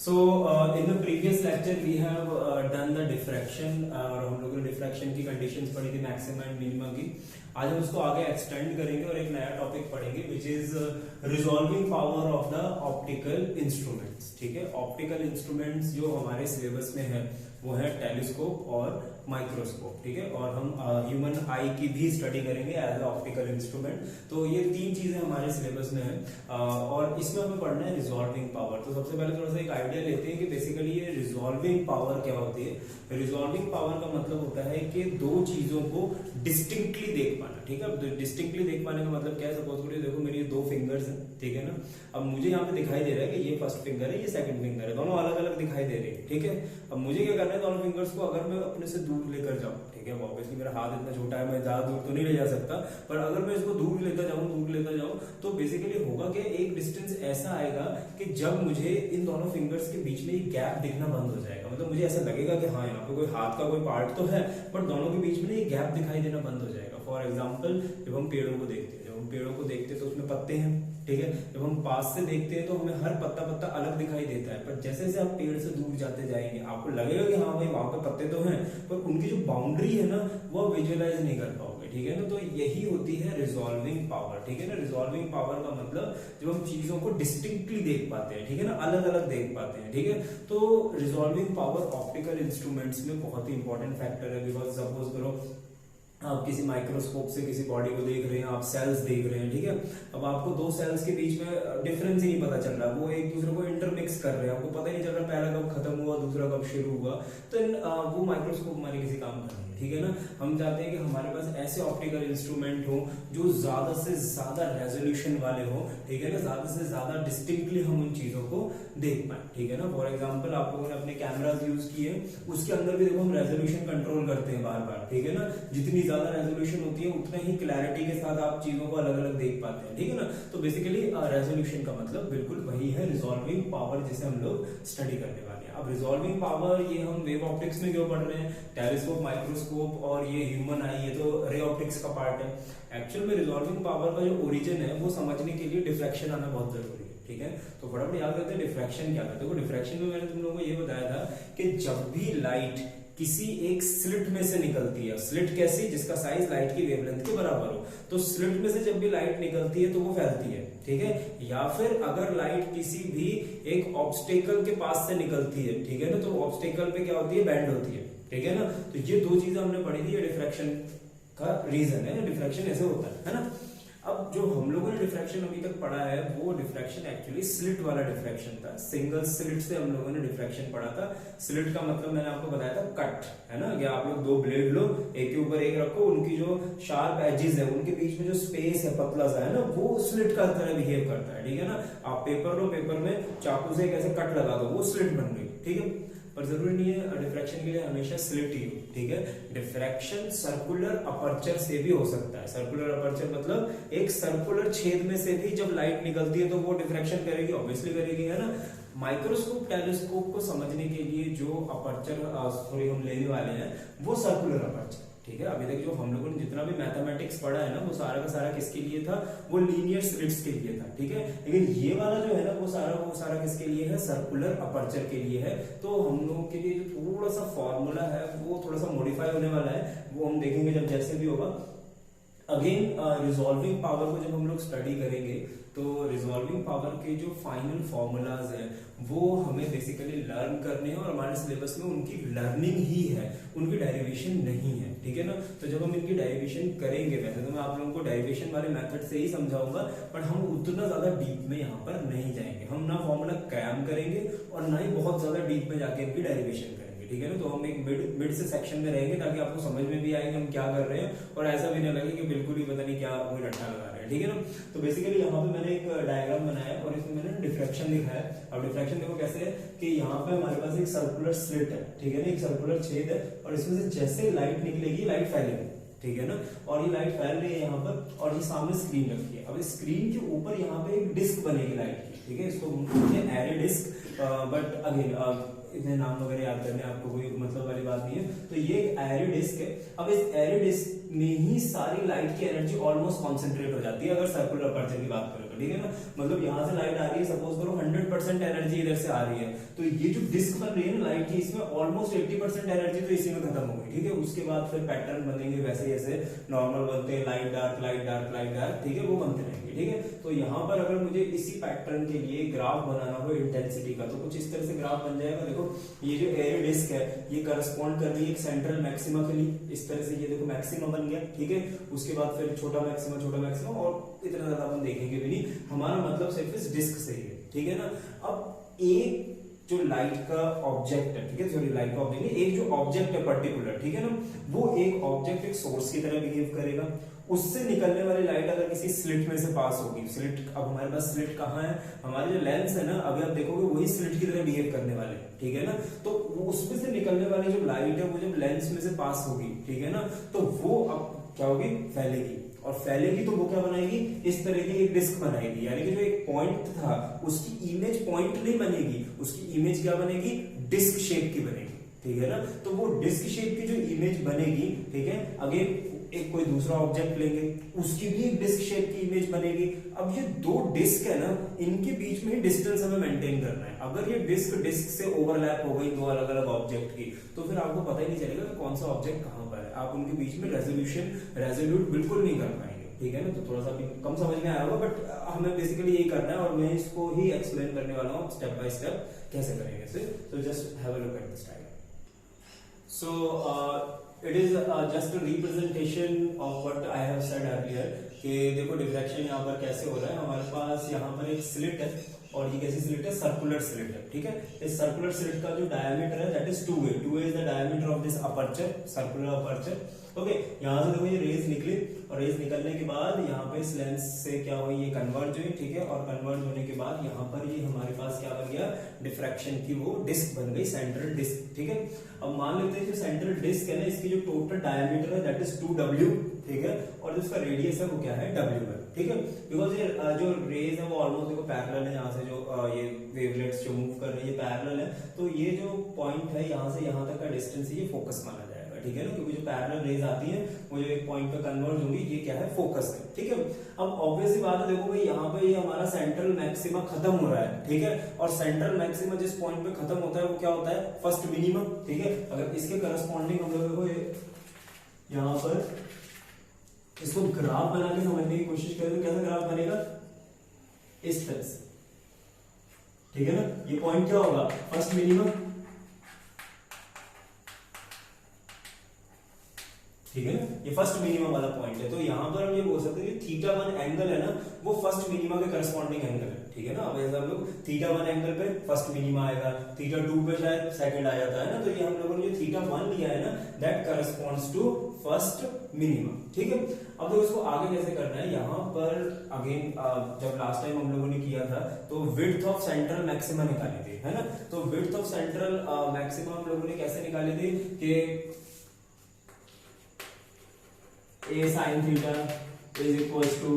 In the previous lecture we have done the diffraction और हम लोगों ने diffraction की conditions पढ़ी थी maximum and minimum की। आज हम उसको आगे extend करेंगे और एक नया topic पढ़ेंगे which is resolving power of the optical instruments। ठीक है, optical instruments जो हमारे syllabus में है वो है टेलीस्कोप और माइक्रोस्कोप। ठीक है, और हम ह्यूमन आई की भी स्टडी करेंगे एज ऑप्टिकल इंस्ट्रूमेंट। तो ये तीन चीजें हमारे सिलेबस में है और इसमें हमें पढ़ना है रिजॉल्विंग पावर। तो सबसे पहले थोड़ा सा एक आइडिया लेते हैं कि बेसिकली ये रिजॉल्विंग पावर क्या होती है। रिजॉल्विंग पावर का मतलब होता है कि दो चीजों को डिस्टिंक्टली देख पाना। ठीक है, डिस्टिंक्टली देख पाने का मतलब क्या है। सपोज करिए देखो मेरी दो फिंगर्स हैं, ठीक है ना। अब मुझे यहाँ पे दिखाई दे रहा है कि ये फर्स्ट फिंगर है, ये सेकंड फिंगर है, दोनों अलग अलग दिखाई दे रहे हैं। ठीक है, अब मुझे क्या करना है, दोनों फिंगर्स को अगर मैं अपने से दूर लेकर जाऊं, ठीक है, ऑब्वियसली मेरा हाथ इतना छोटा है, मैं ज्यादा दूर तो नहीं ले जा सकता, पर अगर मैं इसको दूर लेता जाऊं तो बेसिकली होगा कि एक डिस्टेंस ऐसा आएगा कि जब मुझे इन दोनों फिंगर्स के बीच में एक गैप दिखना बंद हो जाएगा। मतलब मुझे ऐसा लगेगा कि हाँ यहाँ पे कोई हाथ का कोई पार्ट तो है, बट दोनों के बीच में एक गैप दिखाई देना बंद हो जाएगा। फॉर एग्जाम्पल जब हम पेड़ों को देखते हैं, तो उसमें पत्ते हैं, ठीक है। जब हम पास से देखते हैं तो हमें हर पत्ता पत्ता अलग दिखाई देता है, पर जैसे जैसे आप पेड़ से दूर जाते जाएंगे आपको लगेगा कि हाँ भाई वहां पे पत्ते तो हैं, पर उनकी जो बाउंड्री है ना वो विजुअलाइज नहीं कर पाओगे। ठीक है ना, तो यही होती है रिजॉल्विंग पावर। ठीक है ना, रिजॉल्विंग पावर का मतलब जब हम चीजों को डिस्टिंक्टली देख पाते हैं, ठीक है ना, अलग अलग देख पाते हैं। ठीक है, तो रिजॉल्विंग पावर ऑप्टिकल इंस्ट्रूमेंट्स में बहुत ही इंपॉर्टेंट फैक्टर है। बिकॉज सपोज करो आप किसी माइक्रोस्कोप से किसी बॉडी को देख रहे हैं, आप सेल्स देख रहे हैं, ठीक है। अब आपको दो सेल्स के बीच में डिफरेंस ही नहीं पता चल रहा, वो एक दूसरे को इंटरमिक्स कर रहे हैं, आपको पता ही नहीं चल रहा पहला कब खत्म हुआ दूसरा कब शुरू हुआ। तो वो माइक्रोस्कोप हमारे किसी काम का नहीं है। ठीक है ना, हम चाहते हैं कि हमारे पास ऐसे ऑप्टिकल इंस्ट्रूमेंट हो जो ज्यादा से ज्यादा रेजोल्यूशन वाले हो, ठीक है ना, ज्यादा से ज्यादा डिस्टिंक्टली हम उन चीजों को देख पाए। ठीक है ना, फॉर एग्जाम्पल आप लोगों ने अपने कैमराज यूज किए, उसके अंदर भी देखो हम रेजोल्यूशन कंट्रोल करते हैं बार बार। ठीक है ना, जितनी ज्यादा रेजोल्यूशन होती है उतना ही क्लैरिटी के साथ आप चीजों को अलग अलग देख पाते हैं। ठीक है ना, तो बेसिकली रेजोल्यूशन का मतलब बिल्कुल वही है रिजॉल्विंग पावर जिसे हम लोग स्टडी करने वाले हैं। अब रिजॉल्विंग पावर ये हम वेव ऑप्टिक्स में क्यों पढ़ रहे हैं, टेलीस्कोप, माइक्रोस्कोप और ये ह्यूमन आई ये तो रे ऑप्टिक्स का पार्ट है। एक्चुअल में रिजॉल्विंग पावर का जो ओरिजिन है वो समझने के लिए डिफ्रैक्शन आना बहुत जरूरी है। ठीक है, तो फटाफट याद करते हैं डिफ्रैक्शन क्या था। देखो डिफ्रैक्शन में मैंने तुम लोगों को ये बताया था कि जब भी लाइट किसी एक स्लिट में से निकलती है, स्लिट कैसी, जिसका साइज लाइट की वेवलेंथ के बराबर हो, तो स्लिट में से जब भी लाइट निकलती है तो वो फैलती है। ठीक है, या फिर अगर लाइट किसी भी एक ऑब्स्टेकल के पास से निकलती है, ठीक है ना, तो ऑब्स्टेकल पे क्या होती है, बैंड होती है। ठीक है ना, तो ये दो चीजें हमने पढ़ी थी, ये डिफ्रैक्शन का रीजन है, डिफ्रैक्शन ऐसे होता है ना। अब जो हम लोगों ने डिफ्रैक्शन अभी तक पढ़ा है वो डिफ्रैक्शन एक्चुअली स्लिट वाला डिफ्रैक्शन था। सिंगल स्लिट से हम लोगों ने डिफ्रैक्शन पढ़ा था। स्लिट का मतलब मैंने आपको बताया था कट, है ना, कि आप लोग दो ब्लेड लो, एक के ऊपर एक रखो, उनकी जो शार्प एजेस है उनके बीच में जो स्पेस है पतला सा है ना, वो स्लिट का तरह बिहेव करता है। ठीक है ना, आप पेपर लो, पेपर में चाकू से कैसे कट लगा दो, वो स्लिट बन गई। ठीक है, पर जरूरी नहीं है डिफ्रैक्शन के लिए हमेशा स्लिट ही हो। ठीक है, डिफ्रैक्शन सर्कुलर अपर्चर से भी हो सकता है। सर्कुलर अपर्चर मतलब एक सर्कुलर छेद में से भी जब लाइट निकलती है तो वो डिफ्रैक्शन करेगी, ऑब्वियसली करेगी, है ना। माइक्रोस्कोप टेलीस्कोप को समझने के लिए जो अपर्चर हम लेने वाले हैं वो सर्कुलर अपर्चर। ठीक है, अभी तक जो हम लोगों ने जितना भी मैथमेटिक्स पढ़ा है ना वो सारा का सारा किसके लिए था, वो लीनियर स्लिट्स के लिए था। ठीक है, लेकिन ये वाला जो है ना वो सारा किसके लिए है, सर्कुलर अपर्चर के लिए है। तो हम लोगों के लिए जो थोड़ा सा फॉर्मूला है वो थोड़ा सा मॉडिफाई होने वाला है, वो हम देखेंगे जब जैसे भी होगा। अगेन रिजॉल्विंग पावर को जब हम लोग स्टडी करेंगे तो रिजॉल्विंग पावर के जो फाइनल फॉर्मूलाज हैं वो हमें बेसिकली लर्न करने हैं और हमारे सिलेबस में उनकी लर्निंग ही है, उनकी डेरिवेशन नहीं है। ठीक है ना, तो जब हम इनकी डेरिवेशन करेंगे, वैसे तो मैं आप लोगों को डेरिवेशन वाले मेथड से ही समझाऊंगा, पर हम उतना ज्यादा डीप में यहाँ पर नहीं जाएंगे। हम ना फॉर्मूला कायम करेंगे और ना ही बहुत ज्यादा डीप में जाके इनकी डेरिवेशन करेंगे। ठीक है ना, तो हम एक मिड से सेक्शन में रहेंगे ताकि आपको समझ में भी आए कि हम क्या कर रहे हैं और ऐसा भी नहीं लगे कि बिल्कुल ही पता नहीं क्या कोई रट्टा लगा रहे हैं। ठीक है ना, तो बेसिकली यहाँ पे मैंने एक डायग्राम बनाया और इसमें मैंने डिफ्रैक्शन लिखा है। अब डिफ्रैक्शन देखो कैसे है कि यहाँ पे हमारे पास एक सर्कुलर स्लिट है, ठीक है ना, एक सर्कुलर छेद है और इसमें से जैसे लाइट निकलेगी लाइट फैलेगी। ठीक है ना, और ये लाइट फैल रही है यहाँ पर और ये सामने स्क्रीन रखी है। अब इस स्क्रीन के ऊपर यहाँ पे एक डिस्क बनेगी लाइट की। ठीक है, इसको बोलते हैं एरे डिस्क, बट अगेन इतने नाम वगैरह याद करने आपको कोई मतलब वाली बात नहीं है। तो ये एक एरे डिस्क है। अब इस एरे डिस्क में ही सारी लाइट की एनर्जी ऑलमोस्ट कॉन्सेंट्रेट हो जाती है अगर सर्कुलर अपर्चर की बात करें। होगा, ठीक है ना। मतलब यहाँ से लाइट आ रही है, सपोज करो 100% एनर्जी इधर से आ रही है, तो ये जो डिस्क बन रही है ना लाइट की, इसमें ऑलमोस्ट 80% एनर्जी तो इसी में खत्म हो गई, ठीक है। उसके बाद फिर पैटर्न बनेंगे वैसे जैसे नॉर्मल बनते हैं, light dark light dark light dark, ठीक है, वो बनते रहेंगे, ठीक है। तो यहाँ पर अगर मुझे इसी पैटर्न के लिए ग्राफ बनाना हो इंटेंसिटी का, तो कुछ इस तरह से ग्राफ बन जाएगा। देखो ये जो एयर डिस्क है ये करस्पॉन्ड कर रही है एक सेंट्रल मैक्सिमा के लिए, इस तरह से ये देखो मैक्सिमा बन गया, ठीक है। उसके बाद फिर छोटा मैक्सिमा और इतना ज्यादा अपन देखेंगे भी नहीं, हमारा मतलब सिर्फ इस डिस्क से ही है, ठीक है ना। अब एक जो लाइट का ऑब्जेक्ट है, ठीक है, सॉरी लाइट का ऑब्जेक्ट नहीं, एक जो ऑब्जेक्ट है पर्टिकुलर, ठीक है ना, वो एक ऑब्जेक्ट एक सोर्स की तरह बिहेव करेगा। उससे निकलने वाली लाइट अगर किसी स्लिट में से पास होगी, स्लिट, अब हमारे पास स्लिट कहाँ है, हमारे जो लेंस है ना, अभी आप देखोगे वही स्लिट की तरह बिहेव करने वाले, ठीक है ना। तो उसमें से निकलने वाली जो लाइट है वो जब लेंस में से पास होगी, ठीक है ना, तो वो अब क्या होगी, फैलेगी, और फैलेगी तो वो क्या बनाएगी, इस तरह की एक डिस्क बनाएगी, यानी कि जो एक पॉइंट था उसकी इमेज पॉइंट नहीं बनेगी, उसकी इमेज क्या बनेगी, डिस्क शेप की बनेगी, ठीक है ना। तो वो डिस्क शेप की जो इमेज बनेगी, ठीक है, अगेन एक कोई दूसरा ऑब्जेक्ट लेंगे, उसकी भी एक डिस्क शेप की इमेज बनेगी। अब ये दो डिस्क है ना, इनके बीच में ही डिस्टेंस हमें मेंटेन करना है। अगर ये डिस्क से ओवरलैप हो गई दो अलग अलग ऑब्जेक्ट की, तो फिर आपको पता ही नहीं चलेगा कि कौन सा ऑब्जेक्ट कहां पर है, आप उनके बीच में रेजोल्यूट बिल्कुल नहीं कर पाएंगे, ठीक है ना। तो थोड़ा सा भी कम समझ में आया होगा, बट हमें बेसिकली यही करना है, और मैं इसको ही एक्सप्लेन करने वाला हूँ स्टेप बाय स्टेप कैसे करेंगे इसे। तो just have a look at this diagram. So it is just a representation of what I have said earlier कि देखो डिफ्रैक्शन यहाँ पर कैसे हो रहा है। हमारे पास यहाँ पर एक स्लिट है, और ये कैसी स्लिट है, सर्कुलर स्लिट है, ठीक है। इस सर्कुलर स्लिट का जो डायमीटर है that is 2a is the diameter of this aperture, circular aperture, okay. यहाँ से देखो ये रेज निकली, और रेज निकलने के बाद यहाँ पे इस लेंस से क्या हुई, ये कन्वर्ज हुई, ठीक है, और कन्वर्ज होने के बाद यहाँ पर ये हमारे पास क्या बन गया, डिफ्रैक्शन की वो डिस्क बन गई, सेंट्रल डिस्क, ठीक है। अब मान लेते हैं जो सेंट्रल डिस्क है ना, इसकी जो टोटल डायमीटर है दैट इज 2w, ठीक है, और जो इसका रेडियस है वो क्या है, w है, ठीक है। बिकॉज ये जो रेज है वो ऑलमोस्ट देखो पैरेलल है, यहाँ से जो ये वेवलेट्स जो मूव कर रही है पैरेलल है, तो ये जो पॉइंट है यहाँ से यहाँ तक का डिस्टेंस है, ये फोकस माना जाएगा, ठीक है ना, क्योंकि जो पैरेलल रेज आती है वो जो एक पॉइंट पे कन्वर्ज होंगी, ये क्या है, फोकस है, ठीक है। अब ऑब्वियसली बात है, देखो भाई यहाँ पे ये हमारा सेंट्रल मैक्सिमा खत्म हो रहा है, ठीक है, और सेंट्रल मैक्सिमा जिस पॉइंट पे खत्म होता है वो क्या होता है, फर्स्ट मिनिमम, ठीक है। अगर इसके करस्पॉन्डिंग हम लोग देखो यहाँ पर इसको ग्राफ बना के समझने की कोशिश करें तो कैसा ग्राफ बनेगा, इस तरह से, ठीक है ना। ये पॉइंट क्या होगा, फर्स्ट मिनिमम, ठीक है ना, ये फर्स्ट मिनिमम वाला पॉइंट है। तो यहां पर हम ये बोल सकते हैं कि θ1 एंगल है ना, वो फर्स्ट मिनिमा के करस्पॉन्डिंग एंगल है, ठीक है ना। अब ऐसा हम लोग θ1 एंगल पे फर्स्ट मिनिमा आएगा, θ2 पे शायद सेकंड आ जाता है ना, तो ये हम लोगों ने जो θ1 लिया है ना, that corresponds to first minima, ठीक है। अब तो इसको आगे कैसे करना है, यहाँ पर अगेन जब लास्ट टाइम हम लोगों ने किया था तो विड्थ ऑफ सेंट्रल मैक्सिमा निकाली थी, है ना। तो विड्थ ऑफ सेंट्रल मैक्सिमा हम लोगों ने कैसे निकाली थी कि a sin theta is equals to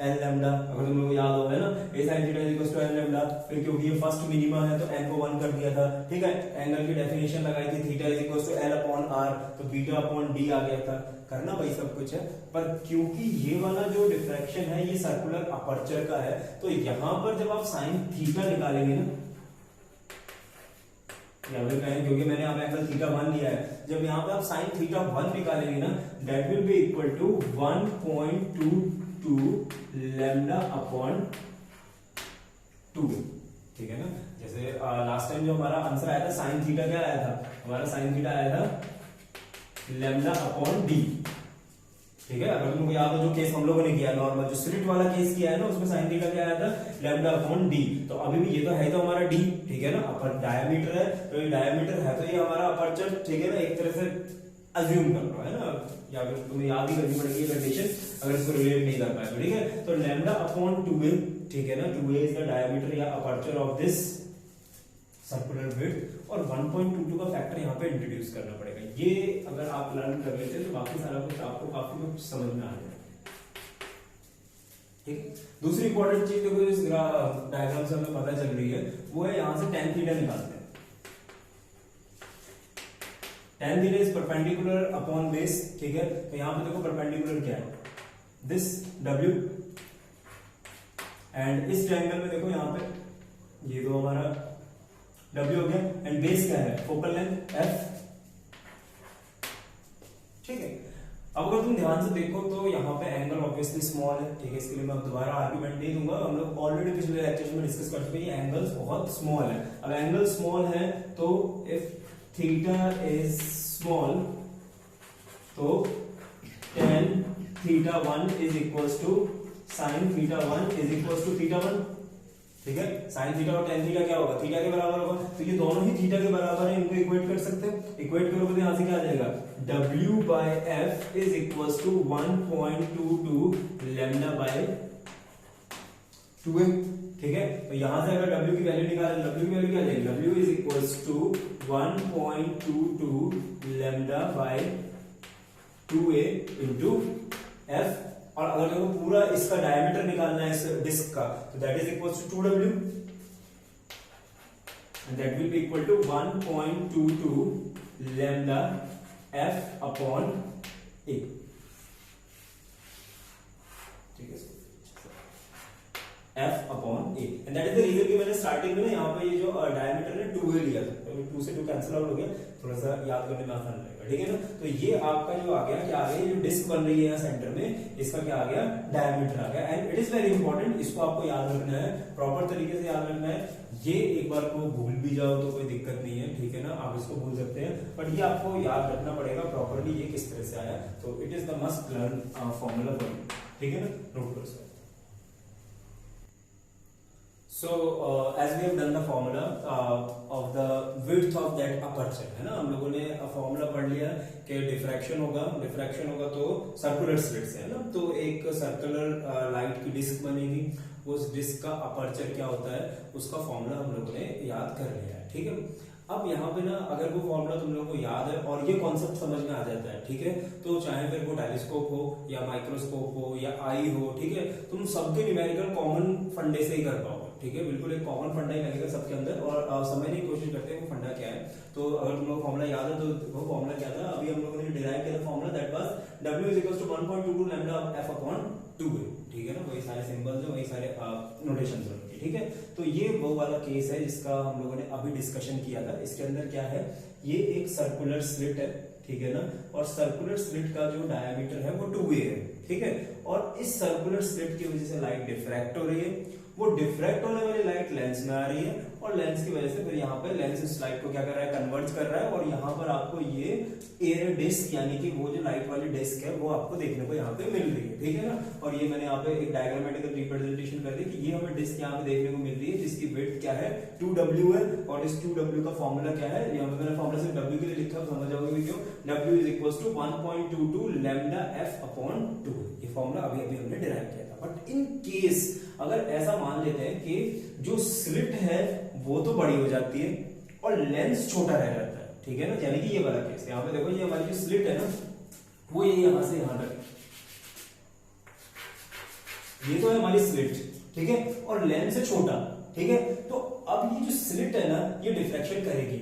n lambda, अगर तुम लोगों को याद होगा ना, a sin theta is equals to n lambda, फिर क्योंकि ये फर्स्ट मिनिमा है तो n को 1 कर दिया था, ठीक है। एंगल की डेफिनेशन लगाई थी, theta is equals to l upon r, तो बीटा अपॉन d आ गया था, करना भाई सब कुछ है। पर क्योंकि ये वाला जो डिफ्रैक्शन है ये सर्कुलर अपर्चर का है, तो यहाँ पर जब आप साइन थीटा निकालेंगे ना, क्योंकि मैंने यहाँ पे एंगल θ1 लिया है, जब यहाँ पे आप साइन θ1 निकालेंगे ना, that will be equal to 1.22 lambda upon 2, ठीक है ना। जैसे लास्ट टाइम जो हमारा आंसर आया था साइन थीटा, क्या आया था हमारा, साइन थीटा आया था लैम्डा अपॉन d, ठीक है। अगर तुमको याद हो जो केस हम लोगों ने किया नॉर्मल, जो स्लिट वाला केस किया है ना, उसमें साइन थीटा क्या आया था, लैम्डा अपॉन d। तो अभी भी ये तो है, तो हमारा d, ठीक है ना, अपर डायमीटर है, तो ये डायमीटर है तो ये हमारा अपर्चर, ठीक है ना, एक तरह से अज्यूम कर लो, है ना, या फिर तुम्हें याद ही करनी पड़ेगी कंडीशन अगर इसको रिलेट नहीं कर पाए, ठीक है। तो लैम्डा अपॉन 2a, ठीक है ना, 2a इज द डायमीटर या aperture of this circular width, और 1.22 का फैक्टर यहाँ पे इंट्रोड्यूस करना पड़ेगा। ये अगर आप लर्न कर लेते हैं तो बाकी सारा कुछ आपको काफी कुछ समझ में आ जाएगा, ठीक। दूसरी इंपॉर्टेंट चीज देखो इस डायग्राम से हमें पता चल रही है, वो है यहाँ से tan थीटा निकालते हैं। tan theta is perpendicular upon base, ठीक है। तो यहाँ पे देखो परपेंडिकुलर क्या है, दिस w, एंड इस ट्रायंगल में देखो यहाँ पे ये तो हमारा W हो गया एंड बेस क्या है, फोकल लेंथ F, ठीक है। अब अगर तुम ध्यान से देखो तो यहाँ पे एंगल ऑब्वियसली स्मॉल है, ठीक है, इसके लिए मैं दोबारा आर्गुमेंट नहीं दूंगा, हम लोग ऑलरेडी पिछले लेक्चर में डिस्कस कर चुके हैं, ये एंगल्स बहुत स्मॉल है। अब एंगल स्मॉल है तो इफ थीटा इज स्मॉल तो tan theta 1 is equals to sin theta 1 is equals to theta 1, ठीक है। sin थीटा और tan थीटा क्या होगा, थीटा के बराबर होगा, तो ये दोनों ही थीटा के बराबर है, इनको इक्वेट कर सकते हैं। इक्वेट करोगे तो यहां से क्या आ जाएगा, W by F is equals to 1.22 lambda by 2a, ठीक है। तो यहां से अगर W की वैल्यू निकालें, W की वैल्यू क्या आ जाएगी, W is equals to 1.22 lambda by 2a into F, और अगर देखो पूरा इसका डायमीटर निकालना है इस डिस्क का, तो that is equals to 2W and that will be equal to 1.22 lambda F upon A, ठीक है, F upon A, and that is the reason कि मैंने स्टार्टिंग में ना यहाँ पे ये जो डायमीटर है 2a लिया था, तो 2 से 2 कैंसिल आउट हो गया, थोड़ा सा याद करने में आसान रहेगा, ठीक है ना। तो ये आपका जो आ गया क्या आ गया, जो डिस्क बन रही है यहाँ सेंटर में, इसका क्या आ गया, डायमीटर आ गया, and it is very important, इसको आपको याद रखना है, प्रॉपर तरीके से याद रखना है। ये एक बार को भूल भी जाओ तो कोई दिक्कत नहीं है, ठीक है ना, आप इसको भूल सकते हैं, बट ये आपको याद रखना पड़ेगा प्रॉपरली ये किस तरह से आया, तो it is the must learn formula for you, ठीक है ना, नोट करो sir. So as we have done the formula of the width of that aperture, है ना, हम लोगों ने फॉर्मूला पढ़ लिया कि डिफ्रैक्शन होगा तो सर्कुलर स्लिट से, है ना, तो एक सर्कुलर लाइट की डिस्क बनेगी, उस डिस्क का अपर्चर क्या होता है उसका फॉर्मूला हम लोगों ने याद कर लिया है, ठीक है। अब यहाँ पे ना अगर वो फॉर्मूला तुम लोगों को याद है और ये कॉन्सेप्ट समझ में आ जाता है, ठीक है, तो चाहे फिर वो टेलीस्कोप हो या माइक्रोस्कोप हो या आई हो, ठीक है, तुम सबके न्यूमेरिकल कॉमन फंडे से ही कर पाओगे, ठीक है, बिल्कुल एक कॉमन फंडा ही लगेगा सबके अंदर, और समझने की कोशिश करते हैं वो फंडा क्या है। तो अगर तुम लोग फॉर्मूला याद है तो वो फॉर्मूला क्या था, अभी हम लोगों ने डिराइव किया था formula, that was W is equals to 1.22 lambda F upon 2a, ठीक है ना, वही सारे सिंबल्स हैं, वही सारे नोटेशंस हैं, ठीक है। तो ये वो वाला केस है जिसका हम लोगों ने अभी डिस्कशन किया था। इसके अंदर क्या है, ये एक सर्कुलर स्लिट है, ठीक है ना, और सर्कुलर स्लिट का जो डायमीटर है वो 2a है, ठीक है, और इस सर्कुलर स्लिट की वजह से लाइट डिफ्रैक्ट हो रही है, वो डिफ्रैक्ट होने वाली लाइट लेंस में आ रही है, और लेंस की वजह से फिर यहाँ पे लेंस इस लाइट को क्या कर रहा है, कन्वर्ट कर रहा है, और यहाँ पर आपको ये एयर डिस्क यानी कि वो जो लाइट वाली डिस्क है वो आपको देखने को यहाँ पे मिल रही है, ठीक है ना। और ये मैंने यहाँ पे एक डायग्रामेटिकल रिप्रेजेंटेशन कर दी कि ये हमें डिस्क यहाँ पे देखने को मिल रही है जिसकी विड्थ क्या है 2W है, और इस 2W का फॉर्मूला क्या है, यहाँ पे मैंने फॉर्मूला सिर्फ W के लिए लिखा, समझ जाओगे भी क्यों, W is equals to 1.22 lambda F upon 2, ये फॉर्मूला अभी अभी हमने डिराइव किया था। बट इन केस अगर ऐसा मान लेते हैं कि जो स्लिट है वो तो बड़ी हो जाती है और लेंस छोटा रह जाता है, ठीक है ना, यानी कि ये वाला केस, यहाँ पे देखो ये हमारी जो स्लिट है ना वो ये यहां से यहां तक, ये तो है हमारी स्लिट, ठीक है, और लेंस है छोटा, ठीक है, तो अब ये जो स्लिट है ना ये डिफ्रैक्शन करेगी,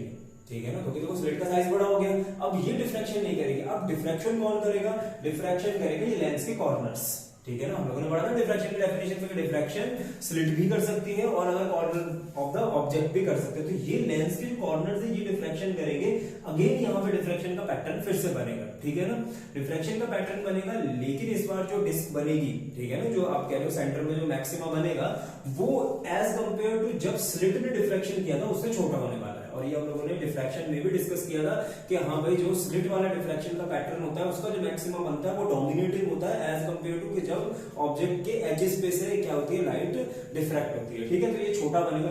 ठीक है ना, क्योंकि देखो स्लिट का साइज बड़ा हो गया, अब ये डिफ्रैक्शन नहीं करेगी, अब डिफ्रैक्शन कौन करेगा, डिफ्रैक्शन करेगा ये लेंस के कॉर्नर्स, ठीक है ना। हम लोगों ने पढ़ा था डिफ्रैक्शन की डेफिनेशन में, डिफ्रैक्शन स्लिट भी कर सकती है और अगर कॉर्नर ऑफ द ऑब्जेक्ट भी कर सकते हैं, तो ये लेंस के कॉर्नर से ये डिफ्रैक्शन करेंगे, अगेन यहाँ पे डिफ्रैक्शन का पैटर्न फिर से बनेगा, ठीक है ना, डिफ्रैक्शन का पैटर्न बनेगा, लेकिन इस बार जो डिस्क बनेगी, ठीक है ना, जो आप कह रहे हो सेंटर में जो मैक्सिमा बनेगा वो एज कंपेयर टू जब स्लिट ने डिफ्रैक्शन किया था उससे छोटा होने वाला है। और ये हम लोगों ने डिफ्रैक्शन में भी डिस्कस किया था कि हाँ भाई जो स्लिट वाला डिफ्रैक्शन का पैटर्न होता है उसका जो मैक्सिमम बनता है वो डोमिनेटिंग होता है एज कंपेयर टू कि जब ऑब्जेक्ट के एजेस पे से क्या होती है लाइट डिफ्रैक्ट होती है, ठीक है। तो ये छोटा बनेगा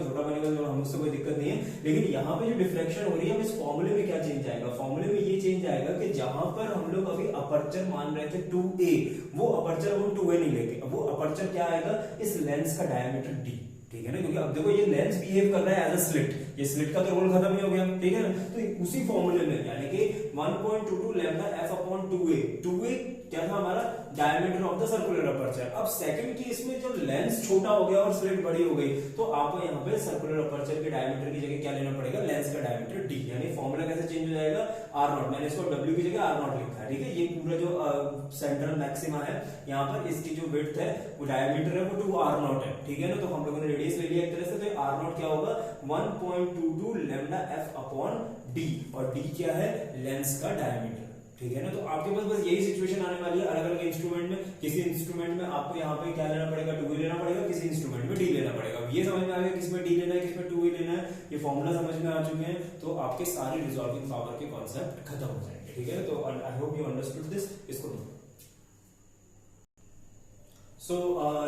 तो हम उससे कोई दिक्कत नहीं है, लेकिन यहाँ पे जो डिफ्रैक्शन हो रही है इस फॉर्मूले में क्या चेंज आएगा, फॉर्मूले में ये चेंज आएगा कि जहां पर हम लोग अभी अपर्चर मान रहे थे 2a, वो अपर्चर हम 2a नहीं लेंगे, अब वो अपर्चर क्या आएगा, इस लेंस का डायमीटर d, ठीक है ना, क्योंकि अब देखो ये लेंस बिहेव कर रहा है एज अ स्लिट, ये स्लिट का तो रोल खत्म ही हो गया, ठीक है ना। तो उसी फॉर्मूले में यानी कि 1.22 लैम्डा f अपॉन 2a क्या था हमारा, diameter of the circular aperture. अब सेकंड केस में जब लेंस छोटा हो गया और स्लिट बड़ी हो गई, तो आपको यहाँ पे सर्कुलर अपर्चर के डायमीटर की जगह क्या लेना पड़ेगा, लेंस का डायमीटर d, यानी फॉर्मूला कैसे चेंज हो जाएगा, r0, मैंने इसको w की जगह r0 लिखा है, ठीक है। ये पूरा जो सेंट्रल मैक्सिमा है यहाँ पर, इसकी जो विड्थ है वो डायमीटर है वो 2r0 है, ठीक है ना। तो हम लोगों ने रेडियस ले लिया एक तरह से, तो r0 क्या होगा 1.22 लैम्डा f अपॉन d, और d क्या है, लेंस का डायमीटर, ठीक है ना। तो आपके पास बस यही सिचुएशन आने वाली है अलग अलग इंस्ट्रूमेंट में। किसी इंस्ट्रूमेंट में आपको यहाँ पे क्या लेना पड़ेगा, 2v लेना पड़ेगा, किसी इंस्ट्रूमेंट में d लेना पड़ेगा। ये समझ में आ गया किसमें d लेना है, किसमें 2v लेना है, ये फॉर्मूला समझ में आ चुके हैं, तो आपके सारे रिजॉल्विंग पावर के कॉन्सेप्ट खत्म हो जाएंगे, ठीक है। तो I hope you understood this, इसको So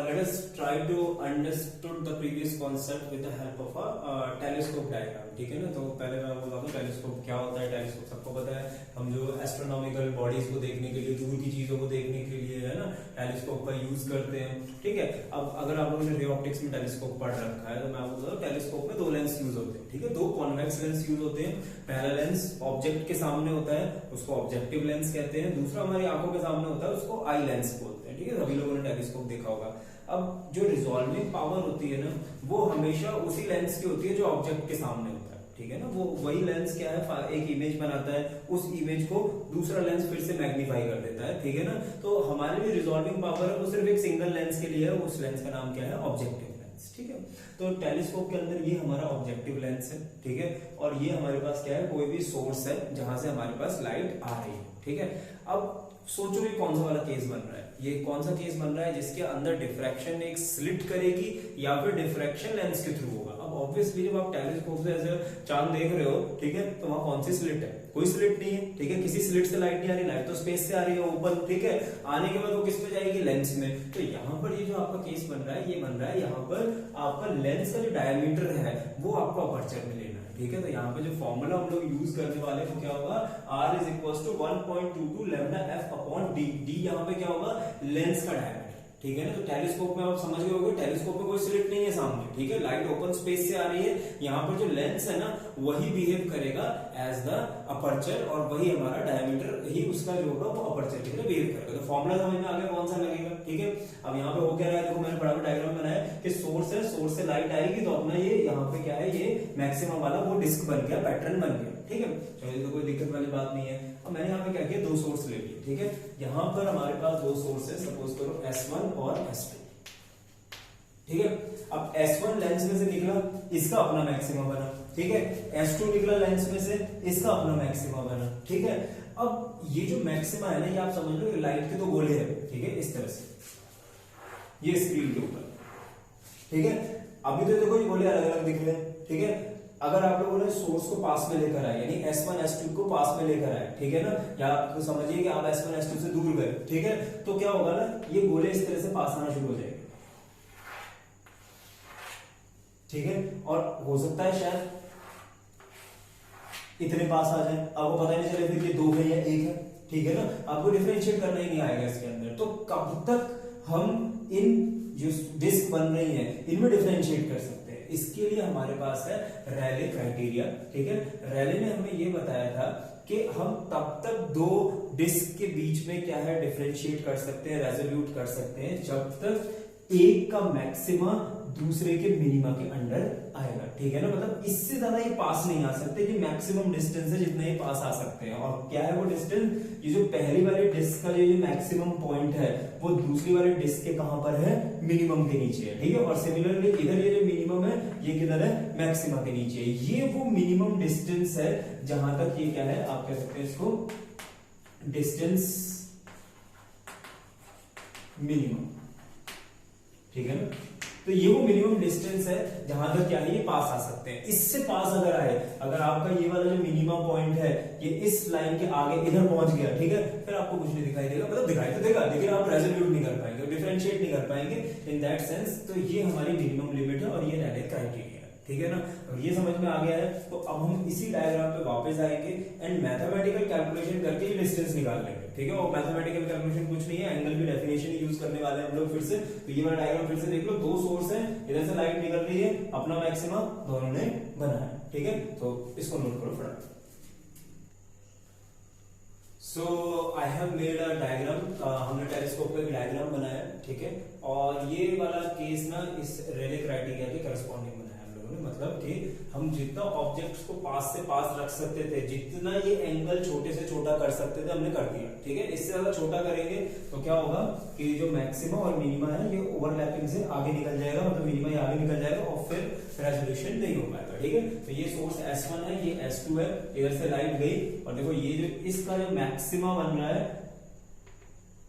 let us try to understood the previous concept with the help of a telescope diagram, ठीक है ना। तो पहले मैं बता दूं टेलीस्कोप क्या होता है। टेलीस्कोप सबको पता है, हम जो एस्ट्रोनॉमिकल बॉडीज को देखने के लिए, दूर की चीजों को देखने के लिए है ना, टेलीस्कोप का यूज करते हैं, ठीक है। अब अगर आप लोगों ने रे ऑप्टिक्स में टेलीस्कोप पढ़ रखा है, तो मैं आपको बता दूं टेलीस्कोप में दो लेंस यूज होते हैं, ठीक है। दो कॉन्वेक्स लेंस यूज होते हैं। पहला लेंस ऑब्जेक्ट के सामने होता है, उसको ऑब्जेक्टिव लेंस कहते हैं। दूसरा हमारी आंखों के सामने होता है, उसको आई लेंस बोलते हैं, ठीक है। सभी लोगों ने टेलीस्कोप देखा होगा। अब जो रिजॉल्विंग पावर होती है ना, वो हमेशा उसी लेंस की होती है जो ऑब्जेक्ट के सामने होता है, ठीक है ना। वो वही लेंस क्या है, एक इमेज बनाता है, उस इमेज को दूसरा लेंस फिर से मैग्नीफाई कर देता है, ठीक है ना। तो हमारे जो रिजॉल्विंग पावर है वो सिर्फ एक सिंगल लेंस के लिए है, उस लेंस का नाम क्या है, ऑब्जेक्टिव लेंस, ठीक है। तो टेलीस्कोप के अंदर ये हमारा ऑब्जेक्टिव लेंस है, ठीक है। और ये हमारे पास क्या है, कोई भी सोर्स है जहां से हमारे पास लाइट आ रही है, ठीक है। अब सोचो ये कौन सा वाला केस बन रहा है, ये कौन सा केस बन रहा है जिसके अंदर डिफ्रैक्शन एक स्लिट करेगी या फिर डिफ्रैक्शन लेंस के थ्रू होगा। अब ऑब्वियसली जब आप टेलीस्कोप से ऐसे चांद देख रहे हो, ठीक है, तो वहां कौन सी स्लिट है, कोई स्लिट नहीं है, ठीक है। किसी स्लिट से लाइट नहीं आ रही, लाइट तो स्पेस से आ रही है ओपन, ठीक है। आने के बाद वो किस में जाएगी, लेंस में। तो यहाँ पर ये जो आपका केस बन रहा है, ये बन रहा है यहाँ पर आपका लेंस का जो डायमीटर है वो आपको अपर्चर में लेना है, ठीक है। तो यहाँ पे जो फॉर्मूला हम लोग यूज करने वाले हैं वो क्या होगा, R is equal to 1.22 lambda f upon d। d यहाँ पे क्या होगा, लेंस का डायमीटर, ठीक है ना। तो टेलीस्कोप में आप समझ गए होंगे, टेलीस्कोप में कोई स्लिट नहीं है सामने, ठीक है। लाइट ओपन स्पेस से आ रही है, यहाँ पर जो लेंस है ना वही बिहेव करेगा एज द अपर्चर, और वही हमारा डायमीटर ही उसका जो होगा वो अपर्चर की तरह बिहेव करेगा। तो फॉर्मूला समझ में आ गया कौन सा लगेगा, ठीक है। अब यहाँ पे हो क्या रहा है, देखो मैंने बराबर डायग्राम बनाया कि सोर्स है, सोर्स से लाइट आएगी तो अपना ये यहाँ पे क्या है, ये मैक्सिमम वाला वो डिस्क बन गया, पैटर्न बन गया, ठीक है। चलिए तो कोई दिक्कत वाली बात नहीं है। अब मैंने यहाँ पे क्या किया, दो सोर्स ले लिए, ठीक है। यहाँ पर हमारे पास दो सोर्स है, सपोज करो S1 और S2, ठीक है। अब S1 लेंस में से निकला, इसका अपना मैक्सिमा बना, ठीक है। S2 निकला लेंस में से, इसका अपना मैक्सिमा बना, ठीक है। अब ये जो मैक्सिमा है ना, ये आप समझ लो लाइट के दो गोले हैं, ठीक है, इस तरह से ये स्क्रीन के ऊपर, ठीक है। अभी तो देखो ये गोले अलग अलग दिख रहे हैं, ठीक है। अगर आप लोगों ने सोर्स को पास में लेकर आए, यानी S1 S2 को पास में लेकर आए, ठीक है ना, या तो समझिए कि आप S1 S2 से दूर गए, ठीक है, तो क्या होगा ना, ये गोले इस तरह से पास आना शुरू हो जाएंगे, ठीक है। और हो सकता है शायद इतने पास आ जाए, आपको पता नहीं चले फिर ये दो है या एक है, ठीक है ना। आपको डिफरेंशिएट करना ही नहीं आएगा इसके अंदर। तो कब तक हम इन जो डिस्क बन रही है इनमें डिफरेंशिएट कर सकते हैं, इसके लिए हमारे पास है रैले क्राइटेरिया, ठीक है। रैले ने हमें ये बताया था कि हम तब तक दो डिस्क के बीच में क्या है, डिफरेंशिएट कर सकते हैं, रेजोल्यूट कर सकते हैं, जब तक एक का मैक्सिमा दूसरे के मिनिमा के अंडर आएगा, ठीक है ना। मतलब इससे ज्यादा ये पास नहीं आ सकते, कि मैक्सिमम डिस्टेंस है जितना ये पास आ सकते हैं। और क्या है वो डिस्टेंस, ये जो पहली वाली डिस्क का जो मैक्सिमम पॉइंट है वो दूसरी वाली डिस्क के कहां पर है, मिनिमम के नीचे है, ठीक है। और सिमिलरली इधर ये जो मिनिमम है ये किधर है, मैक्सिमा के नीचे है। ये वो मिनिमम डिस्टेंस है जहां तक ये क्या है, आप कह सकते हैं इसको डिस्टेंस मिनिमम, ठीक है ना। तो ये वो मिनिमम डिस्टेंस है जहां तक क्या है, ये पास आ सकते हैं। इससे पास अगर आए, अगर आपका ये वाला जो मिनिमम पॉइंट है ये इस लाइन के आगे इधर पहुंच गया, ठीक है, फिर आपको कुछ नहीं दिखाई देगा, मतलब दिखाई तो देगा लेकिन आप रेजोल्यूट नहीं कर पाएंगे, डिफरेंशिएट नहीं कर पाएंगे इन दैट सेंस। तो ये हमारी मिनिमम लिमिट है और ये रैले क्राइटेरिया, ठीक है ना। और ये समझ में आ गया है, तो अब हम इसी डायग्राम पे वापस आएंगे एंड मैथमेटिकल कैलकुलेशन करके ये डिस्टेंस निकाल लेंगे, ठीक है। और मैथमेटिकल कैलकुलेशन कुछ नहीं है, एंगल की डेफिनेशन यूज करने वाले हम लोग फिर से। तो ये वाला डायग्राम फिर से देख लो, दो सोर्स है, इधर से लाइट निकल रही है, अपना मैक्सिमा दोनों ने बनाया, ठीक है। तो इसको नोट करो फटाफट। So I have made a diagram, हमने टेलीस्कोप का एक डायग्राम बनाया, ठीक है। और ये वाला केस ना इस रेले क्राइटेरिया के करस्पॉन्डिंग बनाया हम लोगों ने, मतलब कि हम जितना ऑब्जेक्ट्स को पास से पास रख सकते थे, जितना ये एंगल छोटे से छोटा कर सकते थे, हमने कर दिया, ठीक है। इससे ज्यादा छोटा करेंगे तो क्या होगा कि जो मैक्सिमा और मिनिमा है ये ओवरलैपिंग से आगे निकल जाएगा, मतलब मिनिमा ये आगे निकल जाएगा और फिर रेजोल्यूशन नहीं हो पाएगा, ठीक है। तो ये सोर्स S1 है, ये S2 है, इधर से लाइट गई और देखो ये जो इसका जो मैक्सिमा बन रहा है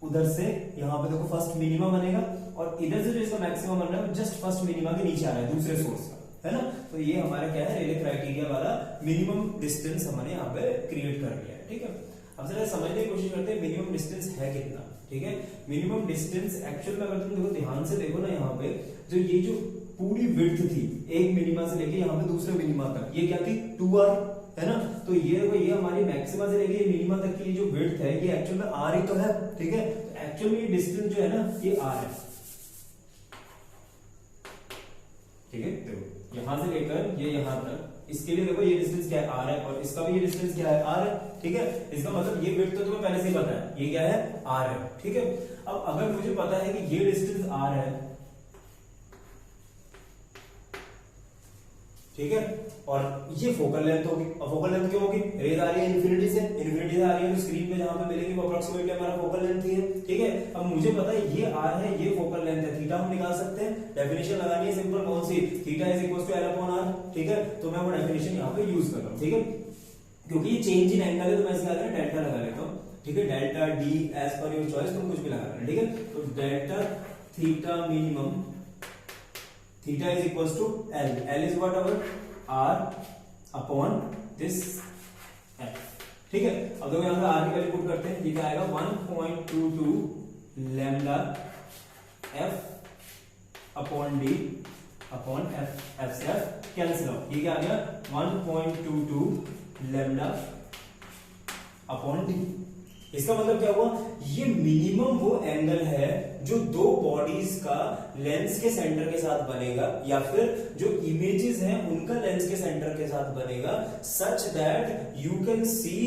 उधर से यहाँ पे देखो फर्स्ट मिनिमा बनेगा और इधर से जो इसका मैक्सिमा बन रहा है जस्ट फर्स्ट मिनिमा के नीचे आ रहा है दूसरे सोर्स का, है ना। तो ये हमारा क्या है, रेले क्राइटेरिया वाला मिनिमम डिस्टेंस हमने यहाँ पे क्रिएट कर लिया है, ठीक है। अब जरा समझने की कोशिश करते हैं मिनिमम डिस्टेंस है कितना, ठीक है। मिनिमम डिस्टेंस एक्चुअल में अगर तुम देखो ध्यान से देखो ना, यहाँ पे जो ये जो पूरी विड्थ थी एक मिनिमा से लेके यहाँ पे दूसरे मिनिमा तक, ये क्या थी 2r, है ना। तो ये हमारी मैक्सिमा से लेके मिनिमा तक की जो विड्थ है ये एक्चुअल में r ही तो है, ठीक है। तो एक्चुअल में ये डिस्टेंस जो है ना ये r है, ठीक है। देखो यहां से लेकर ये यहां तक, इसके लिए देखो ये डिस्टेंस क्या है r है और इसका भी ये डिस्टेंस क्या है r है, ठीक है। इसका मतलब ये विड्थ तो तुम्हें पहले से ही पता है, ये क्या है r है, ठीक है। अब अगर मुझे पता है कि ये डिस्टेंस r है, ठीक है, और ये फोकल लेंथ होगी, और फोकल लेंथ क्यों होगी, रेज आ रही है इन्फिनिटी से आ रही है, तो स्क्रीन पे जहां पे मिलेगी वो अप्रोक्सीमेटली हमारा फोकल लेंथ ही है, ठीक है। अब मुझे पता है ये r है, ये फोकल लेंथ है, थीटा हम निकाल सकते हैं, डेफिनेशन लगानी है सिंपल, कौन सी, theta is equal to L/R, ठीक है। तो मैं वो डेफिनेशन यहाँ पे यूज कर रहा हूँ, ठीक है। क्योंकि ये चेंज इन एंगल है तो मैं इसका डेल्टा लगा लेता हूँ, ठीक है। Delta D as per your choice, तुम कुछ भी लगा लेना, ठीक है। तो delta theta minimum, theta is equal to L, L is what our R upon this F, ठीक है। अब देखो यहाँ पे R की वैल्यू पुट करते हैं, ये क्या आएगा 1.22 lambda F upon D upon F से F कैंसिल आउट, ये क्या आ गया 1.22 लैम्डा अपॉन D। इसका मतलब क्या हुआ, ये मिनिमम वो एंगल है जो दो बॉडीज का लेंस के सेंटर के साथ बनेगा या फिर जो इमेजेस हैं उनका लेंस के सेंटर के साथ बनेगा, such that you can C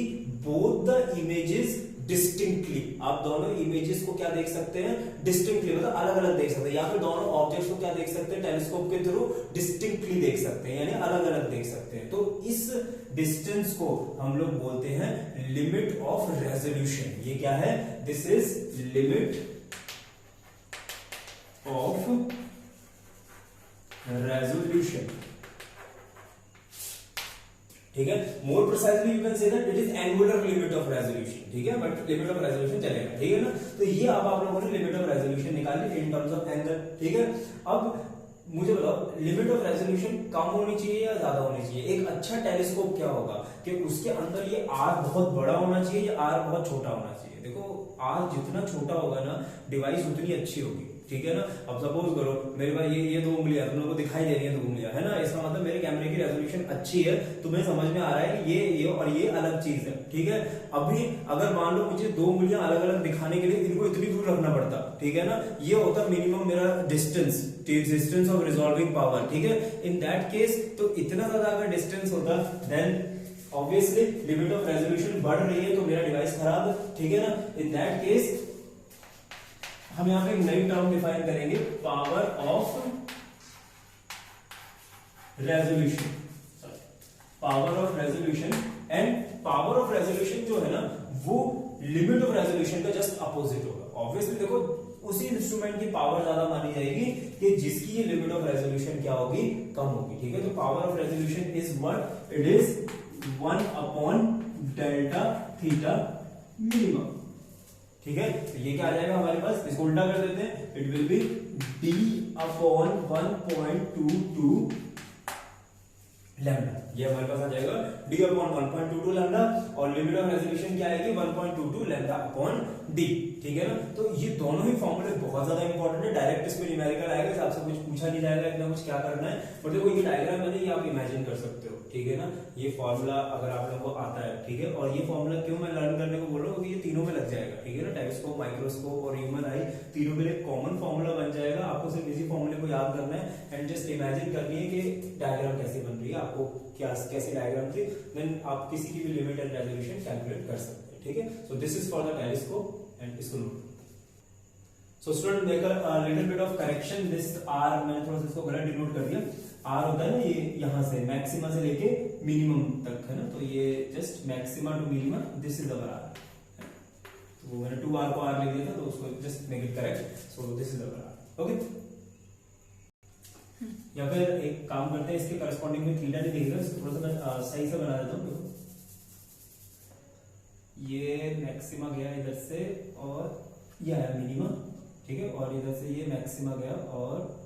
both the images distinctly. आप दोनों इमेजेस को क्या देख सकते हैं, डिस्टिंक्टली, मतलब अलग अलग देख सकते हैं, या फिर दोनों ऑब्जेक्ट्स को क्या देख सकते हैं, टेलीस्कोप के थ्रू डिस्टिंक्टली देख सकते हैं, यानी अलग अलग देख सकते हैं। तो इस डिस्टेंस को हम लोग बोलते हैं लिमिट ऑफ रेजोल्यूशन। ये क्या है, this is limit of resolution, ठीक है। More precisely you can say that it is angular limit of resolution, ठीक है, बट लिमिट ऑफ रेजोल्यूशन चलेगा, ठीक है ना। तो ये अब आप लोगों ने लिमिट ऑफ रेजोल्यूशन निकाली इन टर्म्स ऑफ एंगल, ठीक है। अब मुझे बताओ लिमिट ऑफ रेजोल्यूशन कम होनी चाहिए या ज्यादा होनी चाहिए। एक अच्छा टेलीस्कोप क्या होगा कि उसके अंदर ये R बहुत बड़ा होना चाहिए या R बहुत छोटा होना चाहिए। देखो R जितना छोटा होगा ना डिवाइस उतनी अच्छी होगी, ठीक है ना। अब सपोज करो मेरे पास ये दो उंगलियां तुम लोगों को दिखाई दे रही है, दो उंगलियां, है ना। इसका मतलब मेरे कैमरे की रेजोल्यूशन अच्छी है, तुम्हें समझ में आ रहा है कि ये और ये अलग चीज है, ठीक है। अभी अगर मान लो मुझे दो उंगलियां अलग अलग दिखाने के लिए इनको इतनी दूर रखना पड़ता, ठीक है ना, ये होता मिनिमम मेरा डिस्टेंस ऑफ रिजॉल्विंग पावर, ठीक है। इन दैट केस तो इतना ज्यादा अगर डिस्टेंस होता then obviously limit of resolution बढ़ रही है तो मेरा डिवाइस खराब है, ठीक है ना। इन दैट केस हम यहां पे एक नई टर्म डिफाइन करेंगे, power of resolution, power of resolution. And power of resolution जो है ना वो लिमिट ऑफ रेजोल्यूशन का जस्ट अपोजिट होगा। ऑब्वियसली देखो उसी इंस्ट्रूमेंट की पावर ज्यादा मानी जाएगी कि जिसकी ये लिमिट ऑफ रेजोल्यूशन क्या होगी, कम होगी, ठीक है। तो power of resolution is what, it is 1 upon delta theta minimum, ठीक है। तो ये क्या आ जाएगा हमारे पास, इसको उल्टा कर देते हैं, it will be d upon 1.22 lambda, ये हमारे पास आ जाएगा d अपॉन 1.22 लैम्डा और लिमिट ऑफ रेजोल्यूशन क्या आएगी 1.22 लैम्डा अपॉन d, ठीक है ना। तो ये दोनों ही फॉर्मूले बहुत ज्यादा इंपॉर्टेंट है। डायरेक्ट इसमें न्यूमेरिकल आएगा, इस आपसे कुछ पूछा नहीं जाएगा इतना कुछ क्या करना है, बट देखो ये डायग्राम मैंने ये आप इमेजिन कर सकते हो, ठीक है ना। ये फॉर्मूला अगर आप लोगों को आता है, ठीक है, और ये फॉर्मूला क्यों मैं लर्न करने को बोल रहा हूँ क्योंकि ये तीनों में लग जाएगा, ठीक है ना। टेलीस्कोप, माइक्रोस्कोप और ह्यूमन आई तीनों के लिए कॉमन फॉर्मूला बन जाएगा। आपको सिर्फ इसी फॉर्मूले को याद करना है एंड जस्ट इमेजिन करनी है कि डायग्राम कैसे बन रही है, आपको क्या कैसी डायग्राम थी, देन आप किसी की भी लिमिट एंड रेजोल्यूशन कैलकुलेट कर सकते हैं, ठीक है। So this is for the telescope and इसको note. So student make a little bit of correction, this are मैंने थोड़ा सा इसको गलत डिनोट कर दिया। आर होता है ना ये यहाँ से मैक्सिमा से लेके मिनिमम तक है ना, तो ये just maxima to minima, this is our R. तो मैंने 2r को r लिख दिया था, तो उसको just make it correct. So this is our R, okay. या फिर एक काम करते हैं, इसके करस्पॉन्डिंग में थीटा नहीं दिखेगा, इसको थोड़ा सा मैं सही से बना देता हूँ। ये मैक्सिमा गया इधर से और ये आया मिनिमा, ठीक है, और इधर से ये मैक्सिमा गया और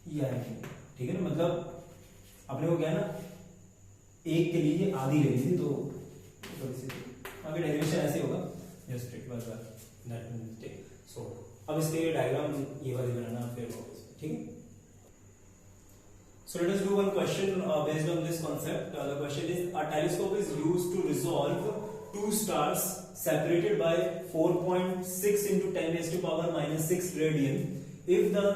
ये आया, ठीक है ना। मतलब अपने को क्या है ना, एक के लिए आधी लेनी थी, तो थोड़ी सी आगे डेरिवेशन ऐसे होगा, just it was that mistake. So अब इसके डायग्राम ये वाली बनाना फिर, ठीक है। So let us do one question based on this concept. The question is: a telescope is used to resolve two stars separated by 4.6 into 10 raised to power minus 6 radian. If the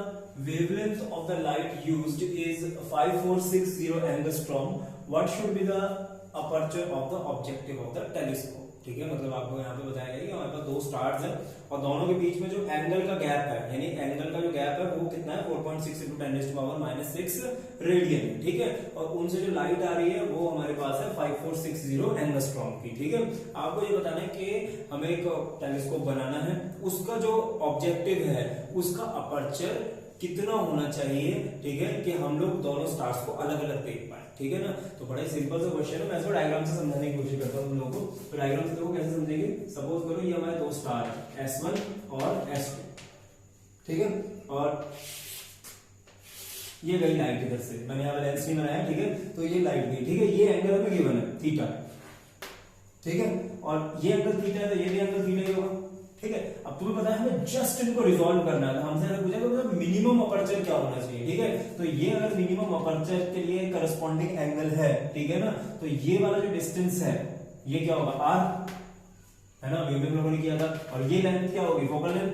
wavelength of the light used is 5460 angstrom, what should be the aperture of the objective of the telescope? ठीक है, मतलब आपको यहाँ पे बताया गया कि हमारे पास दो स्टार्स हैं और दोनों के बीच में जो एंगल का गैप है, यानी एंगल का जो गैप है वो कितना है, 4.6 into 10 raised to power minus 6 radian है, ठीक है। और उनसे जो लाइट आ रही है वो हमारे पास है 5460 एंगस्ट्रॉम की, ठीक है। आपको ये बताना है कि हमें एक टेलीस्कोप बनाना है, उसका जो ऑब्जेक्टिव है उसका अपर्चर कितना होना चाहिए, ठीक है, कि हम लोग दोनों स्टार्स को अलग अलग देख पाए, ठीक है ना। तो बड़ा ही सिंपल सा क्वेश्चन है, मैं इसको डायग्राम से समझाने की कोशिश करता हूं तुम लोगों को। तो डायग्राम से देखो कैसे समझेंगे। सपोज करो ये हमारे दो स्टार है, S1 और S2, ठीक है, और ये गई लाइट इधर से, मैंने यहाँ लेंस नहीं बनाया, ठीक है, तो ये लाइट गई, ठीक है। ये एंगल हमें गिवन है थीटा, ठीक है, और ये एंगल थीटा है तो ये भी एंगल थीटा ही होगा, ठीक है। अब तुम्हें पता है हमें जस्ट इनको रिजॉल्व करना है, हमसे अगर पूछा तो मिनिमम अपर्चर क्या होना चाहिए, ठीक है। तो ये अगर मिनिमम अपर्चर के लिए करस्पॉन्डिंग एंगल है, ठीक है ना, तो ये वाला जो डिस्टेंस है ये क्या होगा, आर है ना, वेवलेंथ लोगों ने किया था। और ये लेंथ क्या होगी, फोकल लेंथ,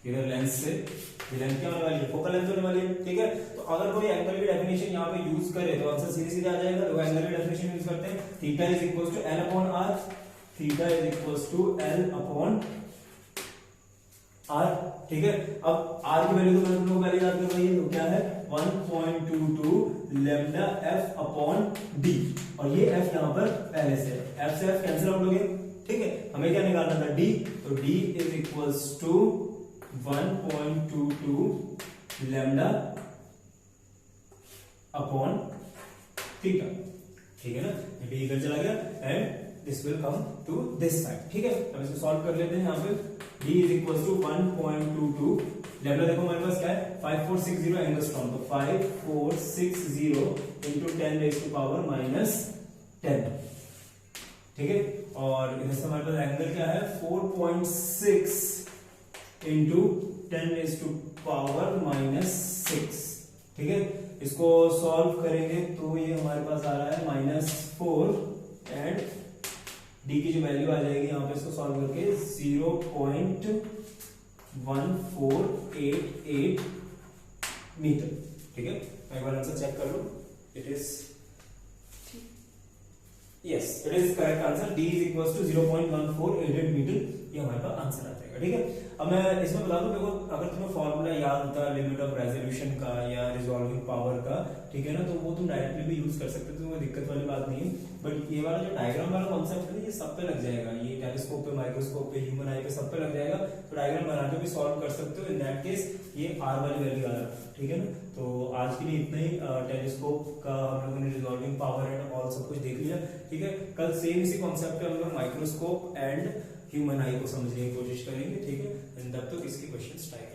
इधर लेंस से ये लेंथ क्या होने वाली है, फोकल लेंथ होने वाली है, ठीक है। तो अगर कोई एंगल की डेफिनेशन यहाँ पे यूज करे तो आंसर सीधे सीधे आ जाएगा। तो एंगल की डेफिनेशन यूज करते हैं, theta is equal to L upon R, theta is equal to L upon R, ठीक है। अब आर की वैल्यू तो मैंने तुम लोग पहले याद कर रही है, तो क्या है 1.22 लैम्डा एफ अपॉन डी, और ये एफ यहाँ पर पहले से है, एफ से एफ कैंसिल आउट हो गया, ठीक है। हमें क्या निकालना था, डी, तो D is equals to 1.22 lambda upon theta, ठीक है ना। डी इधर चला गया and this will come to this side, ठीक है। अब इसको सॉल्व कर लेते हैं। यहाँ पे d is equal to 1.22 lambda, देखो हमारे पास क्या है 5460 एंगस्ट्रॉम, तो 5460 into 10 raise to power minus 10, ठीक है। और इधर से हमारे पास एंगल क्या है 4.6 into 10 raise to power minus 6, ठीक है। इसको सॉल्व करेंगे तो ये हमारे पास आ रहा है -4 एंड डी की जो वैल्यू आ जाएगी यहाँ पे इसको सॉल्व करके 0.1488 मीटर, ठीक है। एक बार आंसर चेक कर लो, it is yes, it is correct answer, D is equal to 0.1488 metre, ये हमारे पास आंसर आ जाएगा, ठीक है। अब मैं इसमें बता दूं, देखो अगर तुम्हें फॉर्मूला याद होता है लिमिट ऑफ रेजोल्यूशन का या रिजॉल्विंग पावर का, ठीक है ना, तो वो तुम डायरेक्टली भी यूज कर सकते हो, तो कोई दिक्कत वाली बात नहीं है। बट ये वाला जो डायग्राम वाला कॉन्सेप्ट है ये सब पे लग जाएगा, ये टेलीस्कोप पे, माइक्रोस्कोप पे, ह्यूमन आई पे, सब पे लग जाएगा। तो डायग्राम बना के भी सॉल्व कर सकते हो। इन दैट केस ये आर वाली वैल्यू आ रहा है, ठीक है ना। तो आज के लिए इतना ही, टेलीस्कोप का हम लोगों ने रिजॉल्विंग पावर एंड ऑल सब कुछ देख लिया, ठीक है। कल सेम इसी कॉन्सेप्ट पे हम लोग माइक्रोस्कोप एंड ह्यूमन आई को समझने की कोशिश करेंगे, ठीक है। तब तक इसके क्वेश्चन ट्राई